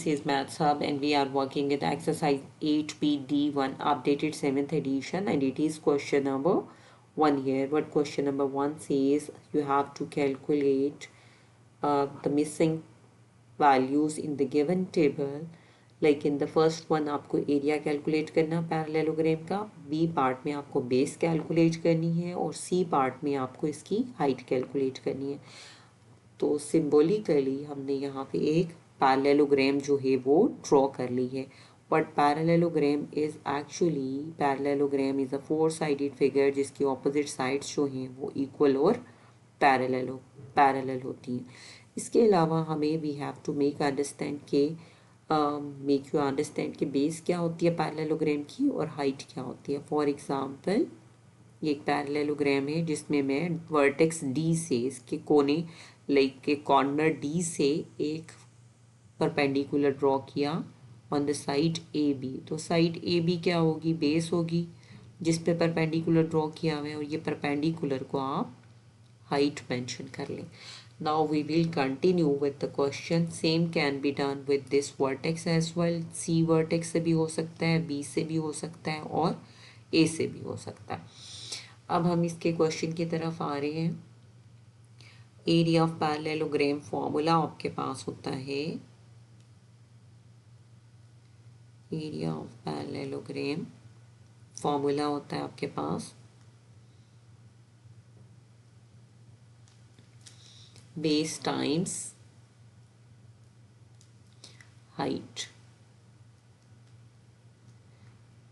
this is Maths Hub and we are working with exercise 8PD1 updated 7th edition, and it is question number 1 here. What question number 1 says, you have to calculate the missing values in the given table. Like in the first one आपको area calculate करना parallelogram का, B part में आपको base calculate करनी है और C part में आपको इसकी हाइट कैलकुलेट करनी है. तो सिंबॉलिकली हमने यहाँ पे एक पैरेललोग्राम जो है वो ड्रॉ कर ली है. But parallelogram is actually parallelogram is a four sided figure जिसकी ऑपोजिट साइड्स जो हैं वो इक्वल और पैरेलल होती हैं. इसके अलावा हमें we have to make you understand कि बेस क्या होती है पैरेललोग्राम की और हाइट क्या होती है. फॉर एग्जांपल ये एक पैरेललोग्राम है जिसमें मैं वर्टेक्स डी से इसके कोने लाइक के कॉर्नर डी से एक परपेंडिकुलर ड्रॉ किया on the side A B. तो साइड ए बी क्या होगी, बेस होगी जिस पे परपेंडिकुलर ड्रॉ किया हुआ है, और ये परपेंडिकुलर को आप हाइट मेंशन कर लें. Now we will continue with the question. Same can be done with this vertex as well. C vertex से भी हो सकता है, बी से भी हो सकता है और ए से भी हो सकता है. अब हम इसके क्वेश्चन की तरफ आ रहे हैं. एरिया ऑफ पैरेललोग्राम फॉर्मूला आपके पास होता है, एरिया ऑफ पैरेललोग्राम फॉर्मूला होता है आपके पास base times height.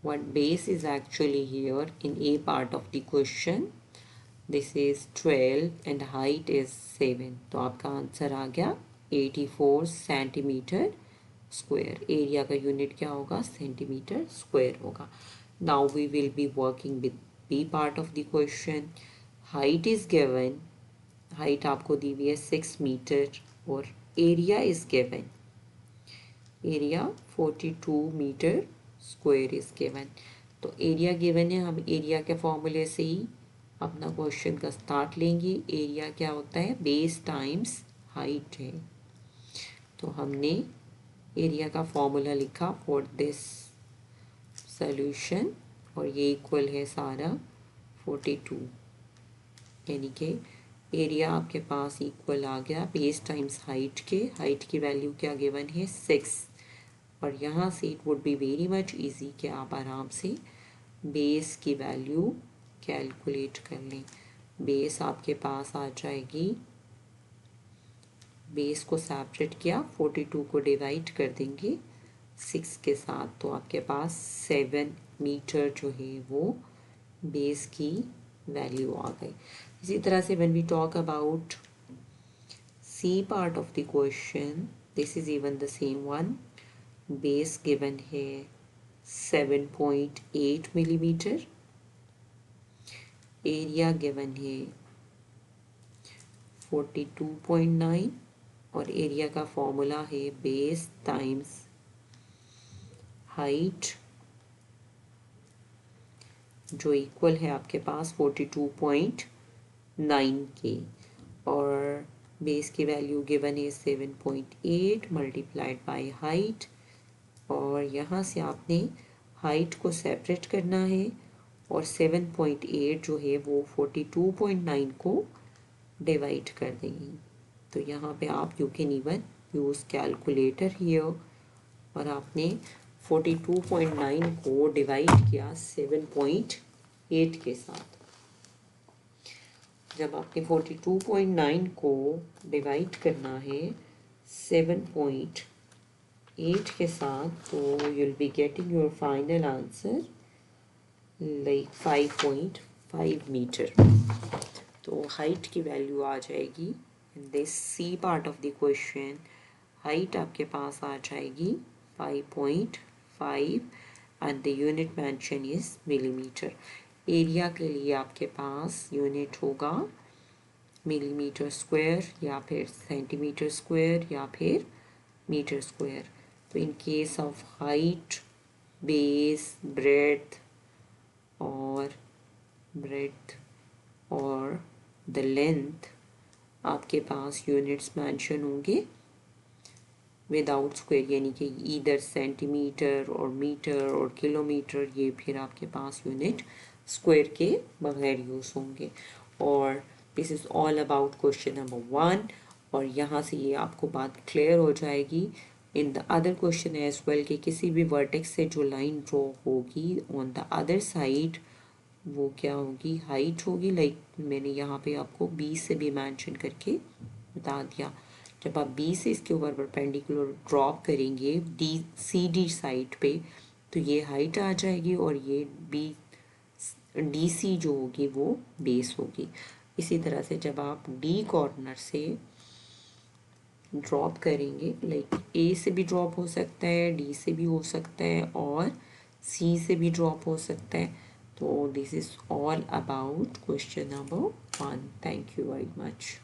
What base is actually here in A part of the question. This is 12 and height is 7. तो आपका आंसर आ गया 84 सेंटीमीटर स्क्वायर. एरिया का यूनिट क्या होगा, सेंटीमीटर स्क्वायर होगा. Now we will be working with B part of the question. Height is given, height आपको दी हुई है 6 मीटर और area is given, area 42 metre square is given. तो एरिया गिवन है, हम एरिया के फॉर्मूले से ही अपना क्वेश्चन का स्टार्ट लेंगे. एरिया क्या होता है, बेस टाइम्स हाइट है. तो हमने एरिया का फॉर्मूला लिखा फॉर दिस सॉल्यूशन और ये इक्वल है सारा 42, यानी कि एरिया आपके पास इक्वल आ गया बेस टाइम्स हाइट के. हाइट की वैल्यू क्या गिवन है 6, और यहाँ से it would be very much easy कि आप आराम से बेस की वैल्यू कैलकुलेट कर लें. बेस आपके पास आ जाएगी, बेस को सेपरेट किया, 42 को डिवाइड कर देंगे 6 के साथ, तो आपके पास 7 मीटर जो है वो बेस की वैल्यू आ गई. इसी तरह से when we talk about C part of the question, this is even the same one. Base given है 7.8 मिलीमीटर, एरिया गिवन है 42.9 और एरिया का फॉर्मूला है बेस टाइम्स हाइट जो इक्वल है आपके पास 42.9 के, और बेस की वैल्यू गिवन है 7.8 मल्टीप्लाइड बाय हाइट, और यहाँ से आपने हाइट को सेपरेट करना है और 7.8 जो है वो 42.9 को डिवाइड कर देंगे. तो यहाँ पे आप you can even use calculator here, और आपने 42.9 को डिवाइड किया 7.8 के साथ. जब आपने 42.9 को डिवाइड करना है 7.8 के साथ, तो you will be getting your final answer like 5.5 metre. तो हाइट की वैल्यू आ जाएगी in this C part of the question. Height आपके पास आ जाएगी 5.5 and the unit mention is millimetre. Area के लिए आपके पास यूनिट होगा मिलीमीटर स्क्वायर या फिर सेंटीमीटर स्क्वायर या फिर मीटर स्क्वायर. तो in case of height, base, breadth और द लेंथ आपके पास यूनिट्स मेंशन होंगे विदाउट स्क्वायर, यानी कि ईदर सेंटीमीटर और मीटर और किलोमीटर, ये फिर आपके पास यूनिट स्क्वायर के बगैर यूज़ होंगे। और this is all about question number 1। और यहाँ से ये आपको बात क्लियर हो जाएगी in the other question as well कि किसी भी वर्टेक्स से जो लाइन ड्रॉ होगी ऑन द अदर साइड वो क्या होगी, हाइट होगी। लाइक मैंने यहाँ पे आपको बी से भी मेंशन करके बता दिया। जब आप बी से इसके ऊपर परपेंडिकुलर ड्रॉप करेंगे डी सी डी साइड पे तो ये हाइट आ जाएगी और ये बी डी सी जो होगी वो बेस होगी। इसी तरह से जब आप डी कॉर्नर से ड्रॉप करेंगे, लाइक ए से भी ड्रॉप हो सकता है, डी से भी हो सकता है और सी से भी ड्रॉप हो सकता है। तो this is all about question number 1। Thank you very much.